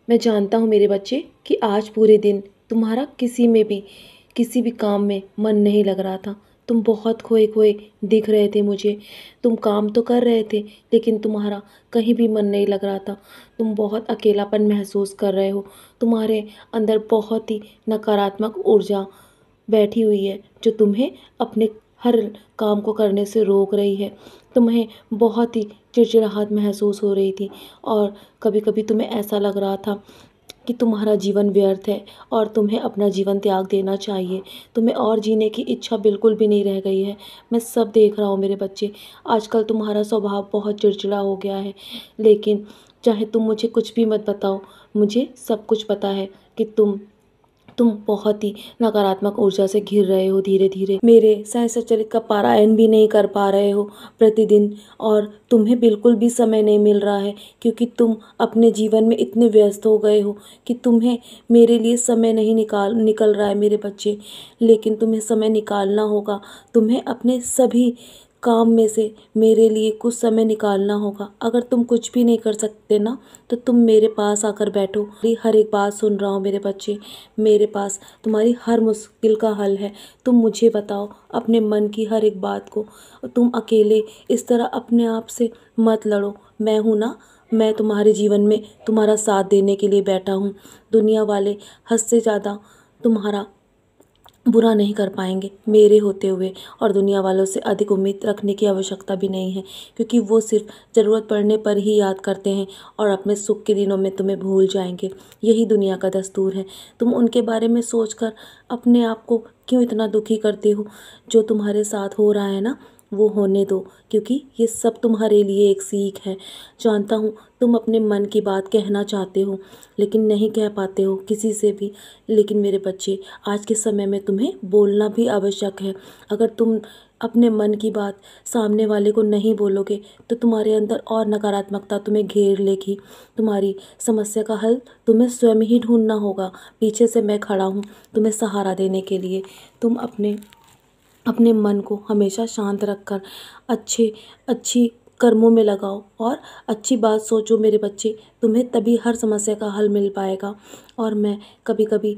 मैं जानता हूँ मेरे बच्चे कि आज पूरे दिन तुम्हारा किसी भी काम में मन नहीं लग रहा था। तुम बहुत खोए खोए दिख रहे थे मुझे। तुम काम तो कर रहे थे लेकिन तुम्हारा कहीं भी मन नहीं लग रहा था। तुम बहुत अकेलापन महसूस कर रहे हो। तुम्हारे अंदर बहुत ही नकारात्मक ऊर्जा बैठी हुई है जो तुम्हें अपने हर काम को करने से रोक रही है। तुम्हें बहुत ही चिड़चिड़ाहट महसूस हो रही थी और कभी कभी तुम्हें ऐसा लग रहा था कि तुम्हारा जीवन व्यर्थ है और तुम्हें अपना जीवन त्याग देना चाहिए। तुम्हें और जीने की इच्छा बिल्कुल भी नहीं रह गई है। मैं सब देख रहा हूँ मेरे बच्चे। आजकल तुम्हारा स्वभाव बहुत चिड़चिड़ा हो गया है। लेकिन चाहे तुम मुझे कुछ भी मत बताओ, मुझे सब कुछ पता है कि तुम बहुत ही नकारात्मक ऊर्जा से घिर रहे हो। धीरे धीरे मेरे सहचरित का पारायण भी नहीं कर पा रहे हो प्रतिदिन, और तुम्हें बिल्कुल भी समय नहीं मिल रहा है क्योंकि तुम अपने जीवन में इतने व्यस्त हो गए हो कि तुम्हें मेरे लिए समय नहीं निकल रहा है मेरे बच्चे। लेकिन तुम्हें समय निकालना होगा। तुम्हें अपने सभी काम में से मेरे लिए कुछ समय निकालना होगा। अगर तुम कुछ भी नहीं कर सकते ना, तो तुम मेरे पास आकर बैठो। मेरी हर एक बात सुन रहा हूँ मेरे बच्चे। मेरे पास तुम्हारी हर मुश्किल का हल है। तुम मुझे बताओ अपने मन की हर एक बात को। तुम अकेले इस तरह अपने आप से मत लड़ो। मैं हूँ ना, मैं तुम्हारे जीवन में तुम्हारा साथ देने के लिए बैठा हूँ। दुनिया वाले हद से ज़्यादा तुम्हारा बुरा नहीं कर पाएंगे मेरे होते हुए, और दुनिया वालों से अधिक उम्मीद रखने की आवश्यकता भी नहीं है क्योंकि वो सिर्फ ज़रूरत पड़ने पर ही याद करते हैं और अपने सुख के दिनों में तुम्हें भूल जाएंगे। यही दुनिया का दस्तूर है। तुम उनके बारे में सोचकर अपने आप को क्यों इतना दुखी करते हो? जो तुम्हारे साथ हो रहा है ना, वो होने दो, क्योंकि ये सब तुम्हारे लिए एक सीख है। जानता हूँ तुम अपने मन की बात कहना चाहते हो लेकिन नहीं कह पाते हो किसी से भी। लेकिन मेरे बच्चे, आज के समय में तुम्हें बोलना भी आवश्यक है। अगर तुम अपने मन की बात सामने वाले को नहीं बोलोगे तो तुम्हारे अंदर और नकारात्मकता तुम्हें घेर लेगी। तुम्हारी समस्या का हल तुम्हें स्वयं ही ढूंढना होगा। पीछे से मैं खड़ा हूँ तुम्हें सहारा देने के लिए। तुम अपने अपने मन को हमेशा शांत रखकर अच्छी कर्मों में लगाओ और अच्छी बात सोचो मेरे बच्चे। तुम्हें तभी हर समस्या का हल मिल पाएगा। और मैं कभी कभी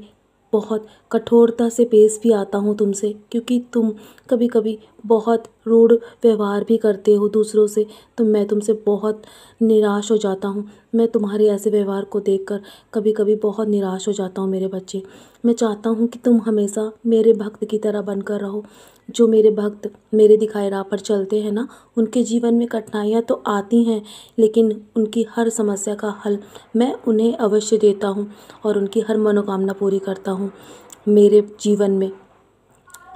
बहुत कठोरता से पेश भी आता हूँ तुमसे, क्योंकि तुम कभी कभी बहुत रूढ़ व्यवहार भी करते हो दूसरों से। तो मैं तुमसे बहुत निराश हो जाता हूँ। मैं तुम्हारे ऐसे व्यवहार को देखकर कभी कभी बहुत निराश हो जाता हूँ मेरे बच्चे। मैं चाहता हूँ कि तुम हमेशा मेरे भक्त की तरह बनकर रहो। जो मेरे भक्त मेरे दिखाए राह पर चलते हैं ना, उनके जीवन में कठिनाइयाँ तो आती हैं लेकिन उनकी हर समस्या का हल मैं उन्हें अवश्य देता हूँ और उनकी हर मनोकामना पूरी करता हूँ। मेरे जीवन में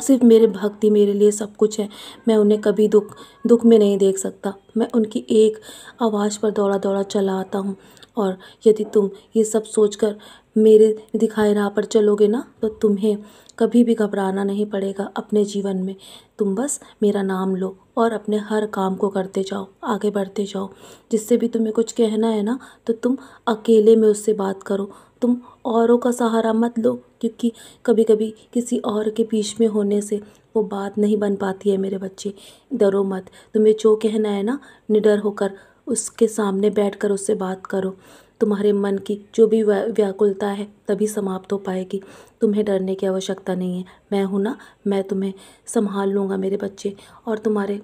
सिर्फ मेरे भक्ति मेरे लिए सब कुछ है। मैं उन्हें कभी दुख दुख में नहीं देख सकता। मैं उनकी एक आवाज़ पर दौड़ा दौड़ा चला आता हूँ। और यदि तुम ये सब सोचकर मेरे दिखाए राह पर चलोगे ना, तो तुम्हें कभी भी घबराना नहीं पड़ेगा अपने जीवन में। तुम बस मेरा नाम लो और अपने हर काम को करते जाओ, आगे बढ़ते जाओ। जिससे भी तुम्हें कुछ कहना है ना, तो तुम अकेले में उससे बात करो। तुम औरों का सहारा मत लो, क्योंकि कभी कभी किसी और के बीच में होने से वो बात नहीं बन पाती है मेरे बच्चे। डरो मत। तुम्हें जो कहना है ना, निडर होकर उसके सामने बैठकर उससे बात करो। तुम्हारे मन की जो भी व्याकुलता है तभी समाप्त हो पाएगी। तुम्हें डरने की आवश्यकता नहीं है। मैं हूँ ना, मैं तुम्हें संभाल लूँगा मेरे बच्चे। और तुम्हारे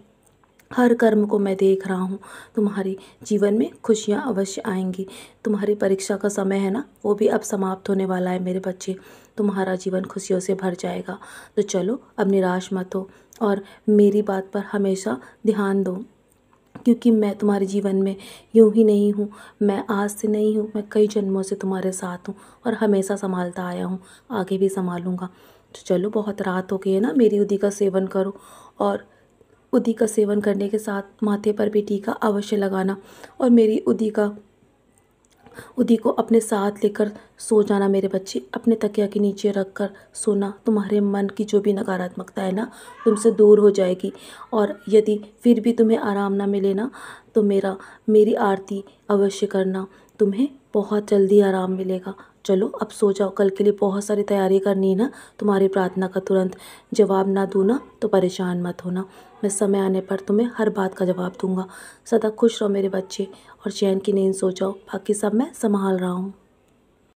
हर कर्म को मैं देख रहा हूँ। तुम्हारी जीवन में खुशियाँ अवश्य आएंगी। तुम्हारी परीक्षा का समय है ना, वो भी अब समाप्त होने वाला है मेरे बच्चे। तुम्हारा जीवन खुशियों से भर जाएगा। तो चलो, अब निराश मत हो और मेरी बात पर हमेशा ध्यान दो, क्योंकि मैं तुम्हारे जीवन में यूं ही नहीं हूँ। मैं आज से नहीं हूँ, मैं कई जन्मों से तुम्हारे साथ हूँ और हमेशा संभालता आया हूँ, आगे भी संभालूंगा। तो चलो, बहुत रात हो गई है ना, मेरी उदी का सेवन करो और उदी का सेवन करने के साथ माथे पर भी टीका अवश्य लगाना। और मेरी उदी को अपने साथ लेकर सो जाना मेरे बच्चे। अपने तकिया के नीचे रख कर सोना। तुम्हारे मन की जो भी नकारात्मकता है ना, तुमसे दूर हो जाएगी। और यदि फिर भी तुम्हें आराम ना मिले ना, तो मेरी आरती अवश्य करना। तुम्हें बहुत जल्दी आराम मिलेगा। चलो, अब सो जाओ। कल के लिए बहुत सारी तैयारी करनी है ना। तुम्हारी प्रार्थना का तुरंत जवाब ना दूँ ना, तो परेशान मत होना। मैं समय आने पर तुम्हें हर बात का जवाब दूंगा। सदा खुश रहो मेरे बच्चे और चैन की नींद सो जाओ। बाकी सब मैं संभाल रहा हूँ।